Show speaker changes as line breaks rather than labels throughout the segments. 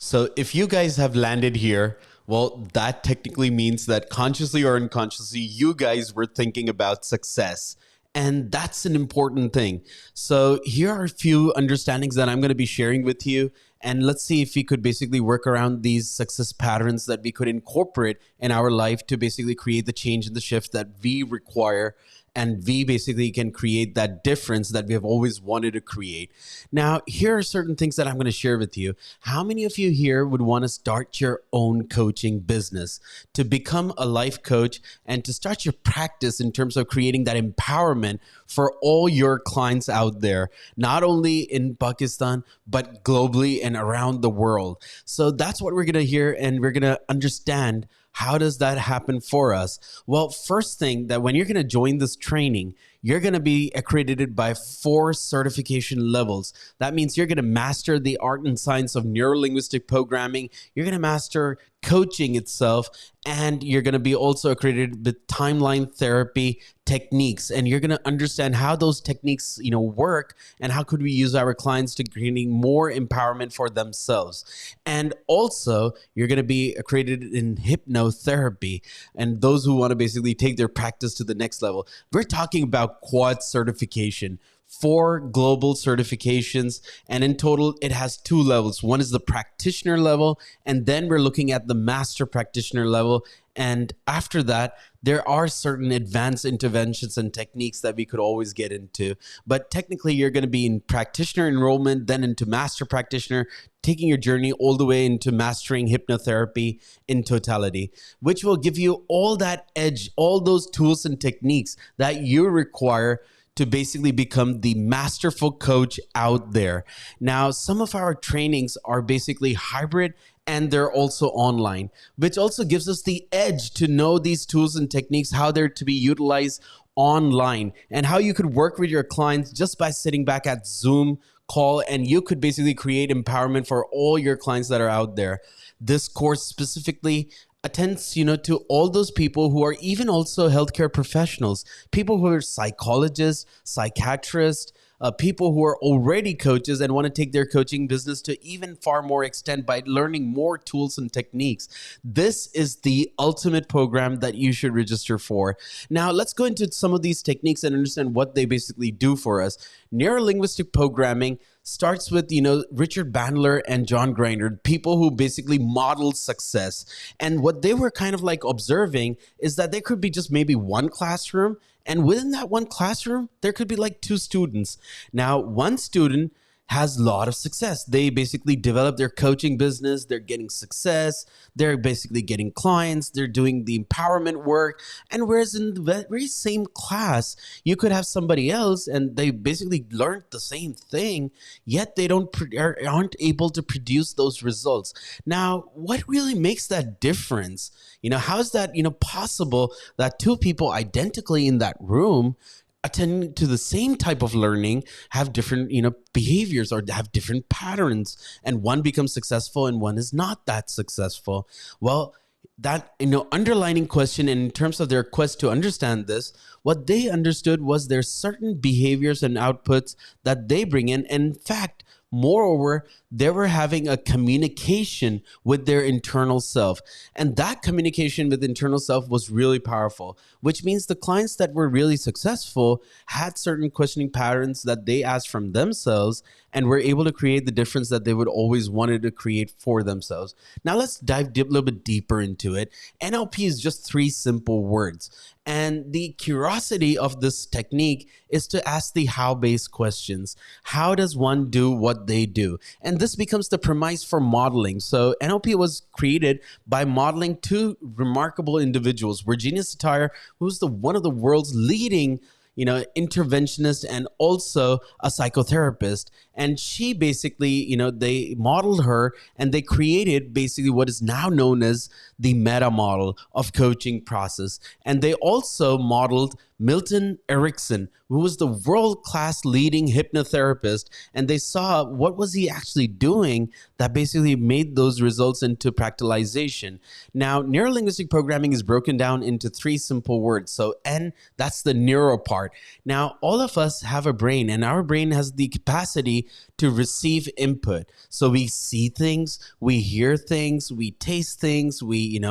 So if you guys have landed here, well, that technically means that consciously or unconsciously, you guys were thinking about success. And that's an important thing. So here are a few understandings that I'm going to be sharing with you. And let's see if we could basically work around these success patterns that we could incorporate in our life to basically create the change and the shift that we require. And we basically can create that difference that we have always wanted to create. Now, here are certain things that I'm going to share with you. How many of you here would want to start your own coaching business, to become a life coach and to start your practice in terms of creating that empowerment for all your clients out there, not only in Pakistan, but globally and around the world? So that's what we're going to hear, and we're going to understand how does that happen for us? Well, first thing, that when you're going to join this training, you're going to be accredited by 4 certification levels. That means you're going to master the art and science of neuro-linguistic programming. You're going to master coaching itself, and you're going to be also accredited with timeline therapy techniques. And you're going to understand how those techniques, work, and how could we use our clients to creating more empowerment for themselves. And also, you're going to be accredited in hypnotherapy. And those who want to basically take their practice to the next level, we're talking about quad certification. 4 global certifications, and in total it has 2 levels. One is the practitioner level, and then we're looking at the master practitioner level. And after that, there are certain advanced interventions and techniques that we could always get into. But technically, you're going to be in practitioner enrollment, then into master practitioner, taking your journey all the way into mastering hypnotherapy in totality, which will give you all that edge, all those tools and techniques that you require to basically become the masterful coach out there. Now, some of our trainings are basically hybrid, and they're also online, which also gives us the edge to know these tools and techniques, how they're to be utilized online, and how you could work with your clients just by sitting back at Zoom call, and you could basically create empowerment for all your clients that are out there. This course specifically attends, to all those people who are even also healthcare professionals, people who are psychologists, psychiatrists, people who are already coaches and want to take their coaching business to even far more extent by learning more tools and techniques. This is the ultimate program that you should register for. Now, let's go into some of these techniques and understand what they basically do for us. Neuro-linguistic programming starts with, Richard Bandler and John Grinder, people who basically modeled success. And what they were kind of like observing is that there could be just maybe one classroom, and within that one classroom, there could be like 2 students. Now, one student has a lot of success. They basically develop their coaching business. They're getting success. They're basically getting clients. They're doing the empowerment work. And whereas in the very same class, you could have somebody else and they basically learned the same thing, yet they aren't able to produce those results. Now, what really makes that difference? How is that, possible that 2 people identically in that room attending to the same type of learning have different, behaviors or have different patterns, and one becomes successful and one is not that successful? Well, that, underlining question, and in terms of their quest to understand this, what they understood was there's certain behaviors and outputs that they bring in. And in fact, moreover, they were having a communication with their internal self. And that communication with internal self was really powerful, which means the clients that were really successful had certain questioning patterns that they asked from themselves and were able to create the difference that they would always wanted to create for themselves. Now let's dive a little bit deeper into it. NLP is just 3 simple words. And the curiosity of this technique is to ask the how-based questions. How does one do what they do? And this becomes the premise for modeling. So NLP was created by modeling 2 remarkable individuals. Virginia Satir, who's one of the world's leading interventionist and also a psychotherapist. And she basically, they modeled her and they created basically what is now known as the meta model of coaching process. And they also modeled Milton Erickson, who was the world-class leading hypnotherapist, and they saw what was he actually doing that basically made those results into practicalization. Now, neurolinguistic programming is broken down into three simple words. So N, that's the neuro part. Now, all of us have a brain, and our brain has the capacity to receive input. So we see things, we hear things, we taste things, we,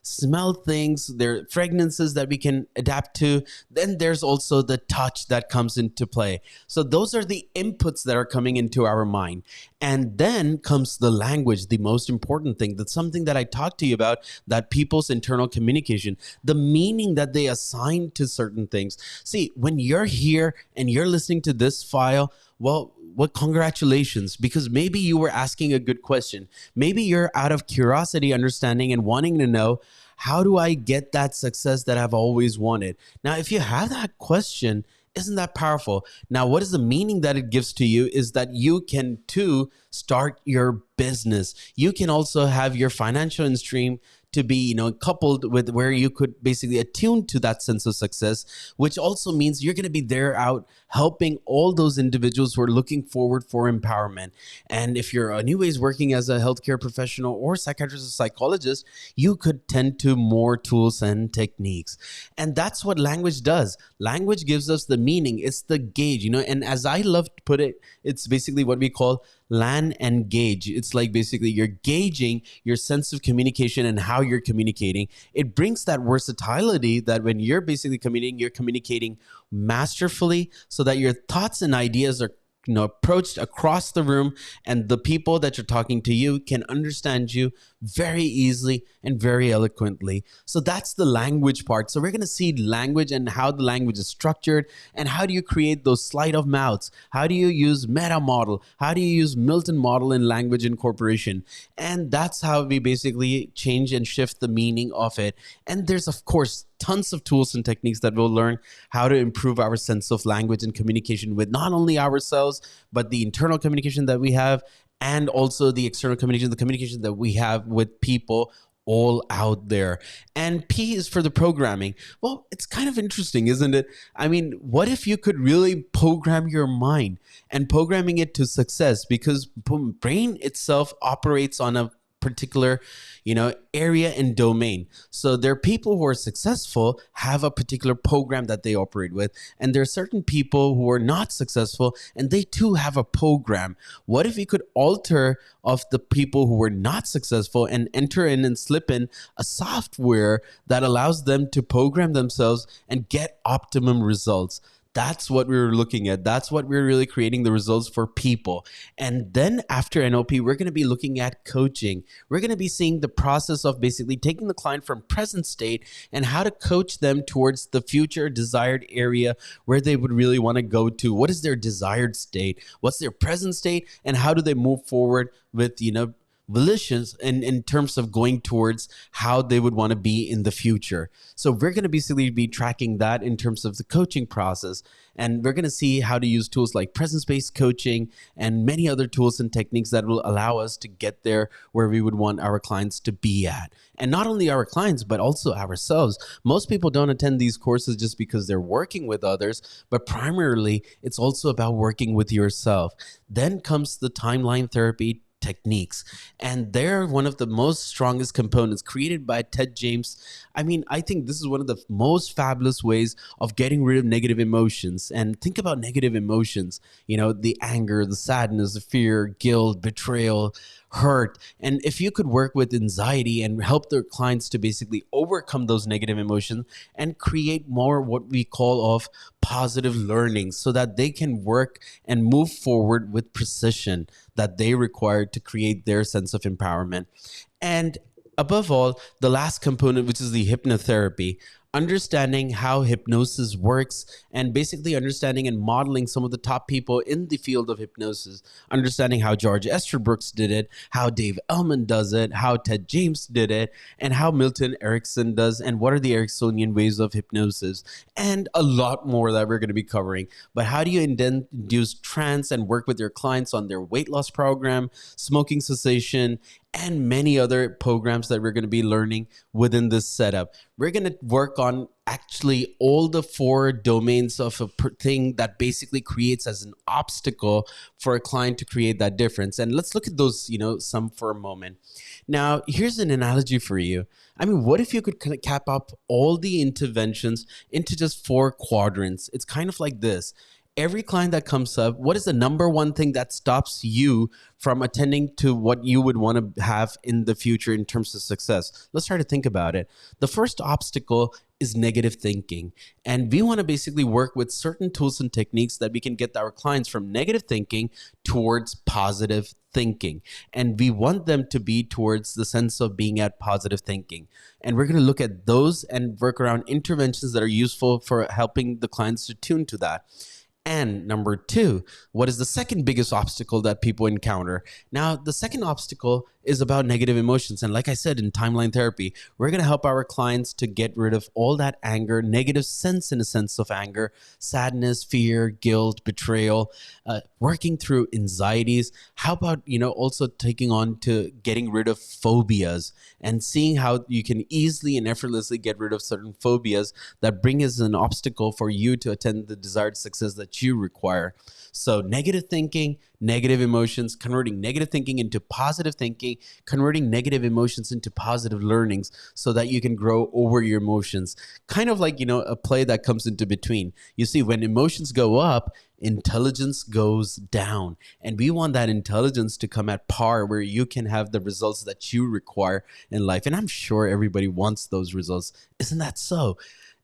smell things, there are fragrances that we can adapt to. Then there's also the touch that comes into play. So those are the inputs that are coming into our mind. And then comes the language, the most important thing. That's something that I talked to you about, that people's internal communication, the meaning that they assign to certain things. See, when you're here and you're listening to this file, well, congratulations, because maybe you were asking a good question. Maybe you're out of curiosity, understanding, and wanting to know, how do I get that success that I've always wanted? Now, if you have that question, isn't that powerful? Now, what is the meaning that it gives to you is that you can too start your business. You can also have your financial stream to be, coupled with where you could basically attune to that sense of success, which also means you're going to be there out helping all those individuals who are looking forward for empowerment. And if you're anyways working as a healthcare professional or psychiatrist or psychologist, you could tend to more tools and techniques. And that's what language does. Language gives us the meaning. It's the gauge, and as I love to put it, it's basically what we call land and gauge. It's like basically you're gauging your sense of communication and how you're communicating. It brings that versatility that when you're basically communicating, you're communicating masterfully so that your thoughts and ideas are approached across the room, and the people that you're talking to you can understand you very easily and very eloquently. So that's the language part. So we're going to see language and how the language is structured, and how do you create those sleight of mouths? How do you use meta model? How do you use Milton model in language incorporation? And that's how we basically change and shift the meaning of it. And there's, of course, tons of tools and techniques that we'll learn how to improve our sense of language and communication with not only ourselves, but the internal communication that we have, and also the external communication, the communication that we have with people all out there. And P is for the programming. Well, it's kind of interesting, isn't it? I mean, what if you could really program your mind and programming it to success? Because brain itself operates on a particular, area and domain. So there are people who are successful, have a particular program that they operate with. And there are certain people who are not successful, and they too have a program. What if we could alter of the people who were not successful and enter in and slip in a software that allows them to program themselves and get optimum results? That's what we were looking at. That's what we're really creating the results for people. And then after NLP, we're going to be looking at coaching. We're going to be seeing the process of basically taking the client from present state and how to coach them towards the future desired area where they would really want to go to. What is their desired state? What's their present state? And how do they move forward with, volitions in terms of going towards how they would want to be in the future. So we're going to basically be tracking that in terms of the coaching process. And we're going to see how to use tools like presence-based coaching and many other tools and techniques that will allow us to get there where we would want our clients to be at. And not only our clients, but also ourselves. Most people don't attend these courses just because they're working with others, but primarily it's also about working with yourself. Then comes the timeline therapy techniques, and they're one of the most strongest components created by Ted James. I mean, I think this is one of the most fabulous ways of getting rid of negative emotions. And think about negative emotions, the anger, the sadness, the fear, guilt, betrayal, hurt. And if you could work with anxiety and help their clients to basically overcome those negative emotions and create more what we call of positive learning, so that they can work and move forward with precision that they require to create their sense of empowerment. And above all, the last component, which is the hypnotherapy, understanding how hypnosis works, and basically understanding and modeling some of the top people in the field of hypnosis, understanding how George Esterbrooks did it, how Dave Ellman does it, how Ted James did it, and how Milton Erickson does, and what are the Ericksonian ways of hypnosis, and a lot more that we're going to be covering. But how do you induce trance and work with your clients on their weight loss program, smoking cessation, and many other programs that we're going to be learning within this setup. We're going to work on actually all the 4 domains of a thing that basically creates as an obstacle for a client to create that difference. And let's look at those, some for a moment. Now, here's an analogy for you. I mean, what if you could kind of cap up all the interventions into just 4 quadrants? It's kind of like this. Every client that comes up, what is the number one thing that stops you from attending to what you would want to have in the future in terms of success? Let's try to think about it. The first obstacle is negative thinking. And we want to basically work with certain tools and techniques that we can get our clients from negative thinking towards positive thinking. And we want them to be towards the sense of being at positive thinking. And we're going to look at those and work around interventions that are useful for helping the clients to tune to that. And number 2, what is the second biggest obstacle that people encounter? Now, the second obstacle is about negative emotions. And like I said, in timeline therapy, we're going to help our clients to get rid of all that anger, negative sense in a sense of anger, sadness, fear, guilt, betrayal, working through anxieties. How about, also taking on to getting rid of phobias and seeing how you can easily and effortlessly get rid of certain phobias that bring as an obstacle for you to attain the desired success that you require. So negative thinking, negative emotions, converting negative thinking into positive thinking, converting negative emotions into positive learnings so that you can grow over your emotions. Kind of like, a play that comes into between. You see, when emotions go up, intelligence goes down. And we want that intelligence to come at par where you can have the results that you require in life. And I'm sure everybody wants those results. Isn't that so?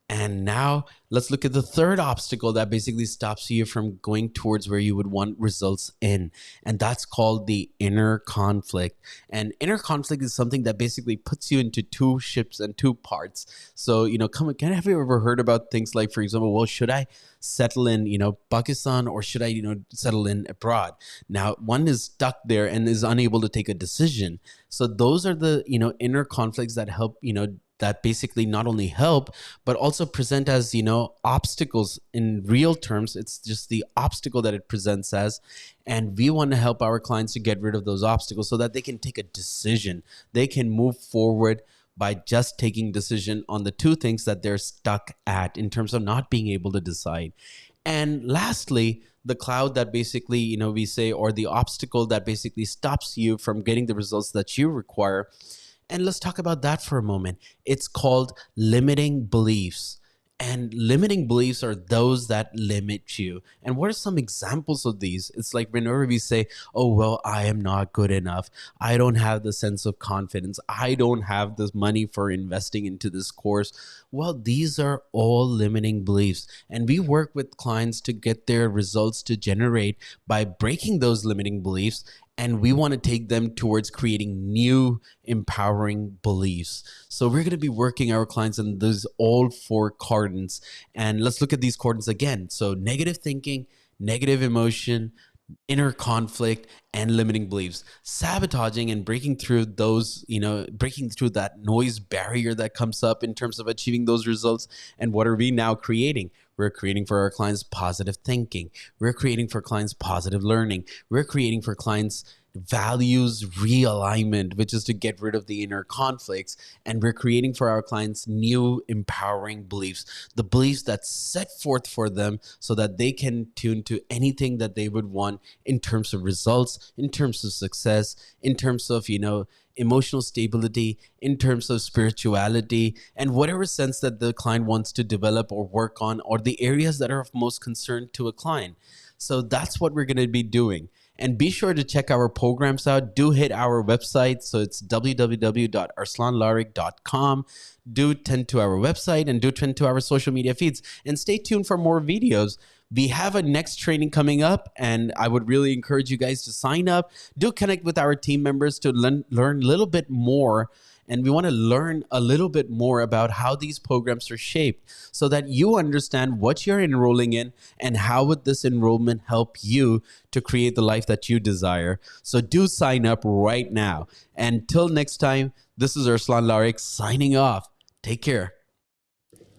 And now let's look at the third obstacle that basically stops you from going towards where you would want results in. And that's called the inner conflict. And inner conflict is something that basically puts you into 2 ships and 2 parts. So, have you ever heard about things like, for example, well, should I settle in, Pakistan, or should I, settle in abroad? Now, one is stuck there and is unable to take a decision. So those are the, inner conflicts that help, that basically not only help, but also present as, obstacles in real terms. It's just the obstacle that it presents as. And we want to help our clients to get rid of those obstacles so that they can take a decision. They can move forward by just taking decision on the 2 things that they're stuck at in terms of not being able to decide. And lastly, the cloud that basically, we say, or the obstacle that basically stops you from getting the results that you require. And let's talk about that for a moment. It's called limiting beliefs. And limiting beliefs are those that limit you. And what are some examples of these? It's like whenever we say, oh, well, I am not good enough. I don't have the sense of confidence. I don't have the money for investing into this course. Well, these are all limiting beliefs. And we work with clients to get their results to generate by breaking those limiting beliefs. And we want to take them towards creating new empowering beliefs. So we're going to be working our clients on those all 4 quadrants. And let's look at these quadrants again. So negative thinking, negative emotion, inner conflict, and limiting beliefs. Sabotaging and breaking through those, breaking through that noise barrier that comes up in terms of achieving those results. And what are we now creating? We're creating for our clients positive thinking. We're creating for clients positive learning. We're creating for clients values realignment, which is to get rid of the inner conflicts. And we're creating for our clients new empowering beliefs, the beliefs that set forth for them so that they can tune to anything that they would want in terms of results, in terms of success, in terms of, emotional stability, in terms of spirituality, and whatever sense that the client wants to develop or work on, or the areas that are of most concern to a client. So that's what we're going to be doing. And be sure to check our programs out. Do hit our website. So it's www.arslanlarik.com. Do tend to our website and do tend to our social media feeds. And stay tuned for more videos. We have a next training coming up, and I would really encourage you guys to sign up. Do connect with our team members to learn a little bit more. And we want to learn a little bit more about how these programs are shaped so that you understand what you're enrolling in and how would this enrollment help you to create the life that you desire. So do sign up right now. Until next time, this is Arslan Larik signing off. Take care.